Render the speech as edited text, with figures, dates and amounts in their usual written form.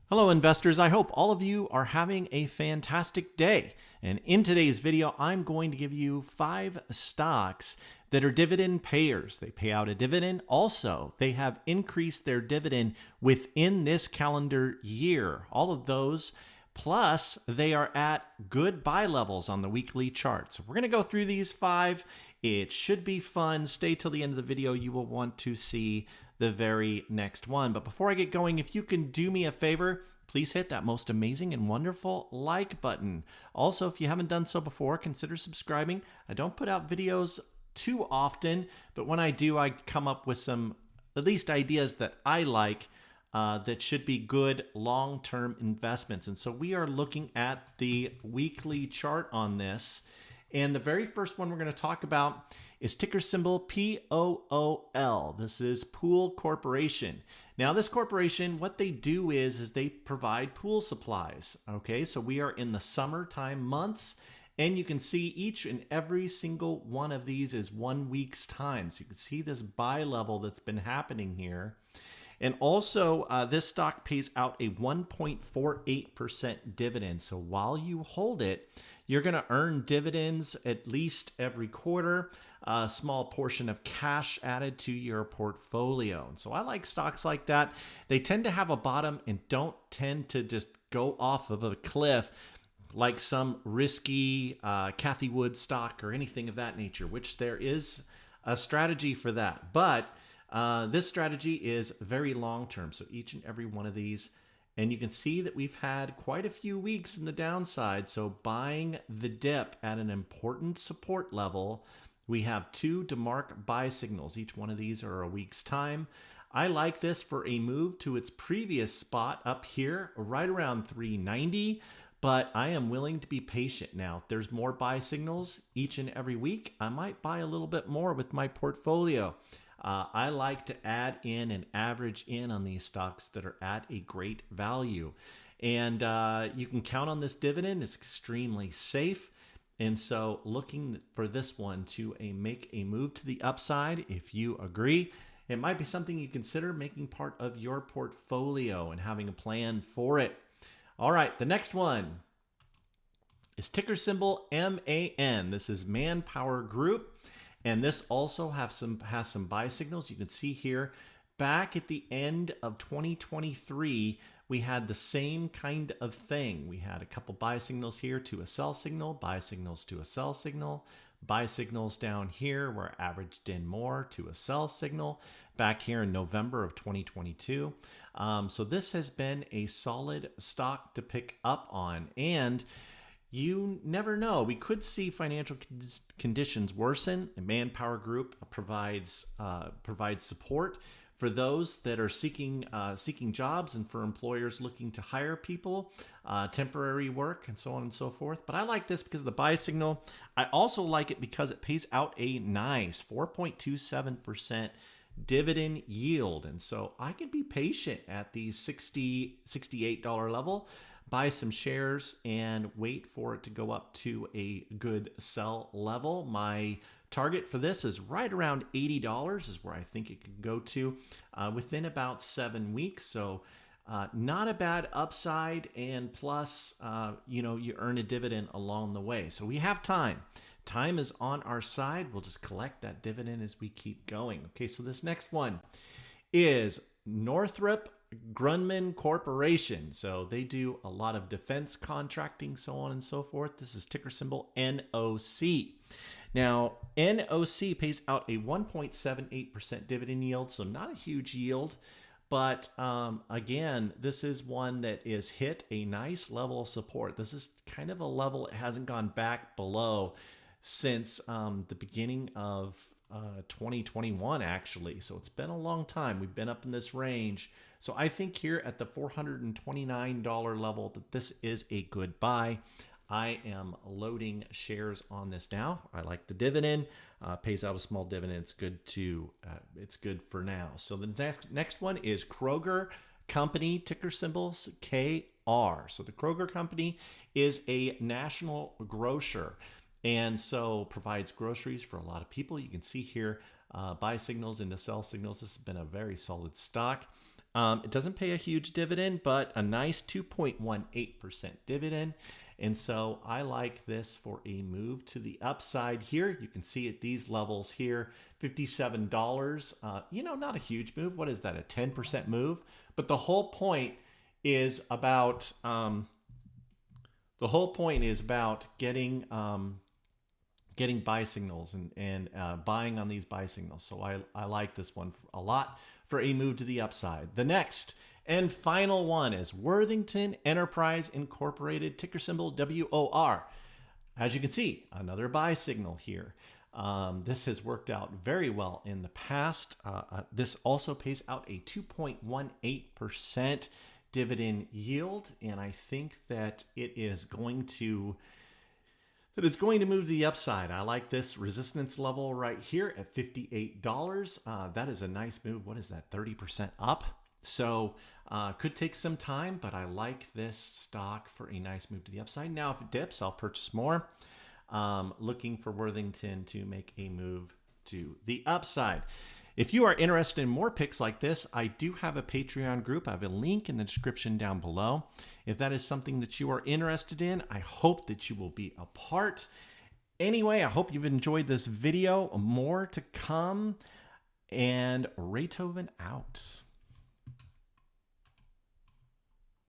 Hello, investors. I hope all of you are having a fantastic day. And in today's video, I'm going to give you 5 stocks that are dividend payers. They pay out a dividend. Also, they have increased their dividend within this calendar year. All of those. Plus, they are at good buy levels on the weekly chart. So we're going to go through these 5. It should be fun. Stay till the end of the video. You will want to see the very next one. But before I get going, if you can do me a favor, please hit that most amazing and wonderful like button. Also, if you haven't done so before, consider subscribing. I don't put out videos too often, but when I do, I come up with some at least ideas that I like that should be good long-term investments. And so we are looking at the weekly chart on this. And the very first one we're going to talk about is ticker symbol POOL. This is Pool Corporation. Now, this corporation, what they do is they provide pool supplies. Okay, so we are in the summertime months, and you can see each and every single one of these is 1 week's time. So you can see this buy level that's been happening here. And also, this stock pays out a 1.48% dividend. So while you hold it, you're going to earn dividends at least every quarter, a small portion of cash added to your portfolio. And so I like stocks like that. They tend to have a bottom and don't tend to just go off of a cliff like some risky Cathie Wood stock or anything of that nature, which there is a strategy for that. But this strategy is very long-term. So each and every one of these, and you can see that we've had quite a few weeks in the downside. So buying the dip at an important support level, we have 2 DeMark buy signals. Each one of these are a week's time. I like this for a move to its previous spot up here, right around 390. But I am willing to be patient now. If there's more buy signals each and every week, I might buy a little bit more with my portfolio. I like to add in and average in on these stocks that are at a great value. And you can count on this dividend. It's extremely safe. And so looking for this one to make a move to the upside, if you agree, it might be something you consider making part of your portfolio and having a plan for it. All right, the next one is ticker symbol MAN. This is Manpower Group. And this also has some buy signals. You can see here, back at the end of 2023, we had the same kind of thing. We had a couple buy signals here to a sell signal, buy signals to a sell signal, buy signals down here where averaged in more to a sell signal back here in November of 2022. So this has been a solid stock to pick up on. And you never know. We could see financial conditions worsen. And Manpower Group provides support for those that are seeking jobs and for employers looking to hire people, temporary work, and so on and so forth. But I like this because of the buy signal. I also like it because it pays out a nice 4.27% dividend yield. And so I can be patient at the $68 level, buy some shares and wait for it to go up to a good sell level. My target for this is right around $80 is where I think it could go to within about 7 weeks. So not a bad upside, and plus, you earn a dividend along the way. So we have time. Time is on our side. We'll just collect that dividend as we keep going. Okay, so this next one is Northrop Grumman Corporation. So they do a lot of defense contracting, so on and so forth. This is ticker symbol NOC. Now, NOC pays out a 1.78% dividend yield, so not a huge yield. But again, this is one that is hit a nice level of support. This is kind of a level it hasn't gone back below since the beginning of 2021, actually. So it's been a long time. We've been up in this range. So I think here at the $429 level that this is a good buy. I am loading shares on this now. I like the dividend. Pays out a small dividend. It's good it's good for now. So the next one is Kroger Company, ticker symbols KR. So the Kroger Company is a national grocer, and so provides groceries for a lot of people. You can see here buy signals into sell signals. This has been a very solid stock. It doesn't pay a huge dividend, but a nice 2.18% dividend. And so I like this for a move to the upside here. You can see at these levels here, $57. Not a huge move. What is that, a 10% move? But the whole point is about getting buy signals and buying on these buy signals. So I like this one a lot for a move to the upside. The next and final one is Worthington Enterprise Incorporated, ticker symbol WOR. As you can see, another buy signal here. This has worked out very well in the past. This also pays out a 2.18% dividend yield, and I think that it's going to move to the upside. I like this resistance level right here at $58. That is a nice move. What is that, 30% up? So could take some time, but I like this stock for a nice move to the upside. Now, if it dips, I'll purchase more. Looking for Worthington to make a move to the upside. If you are interested in more picks like this, I do have a Patreon group. I have a link in the description down below. If that is something that you are interested in, I hope that you will be a part. Anyway, I hope you've enjoyed this video. More to come. And Raytoven out.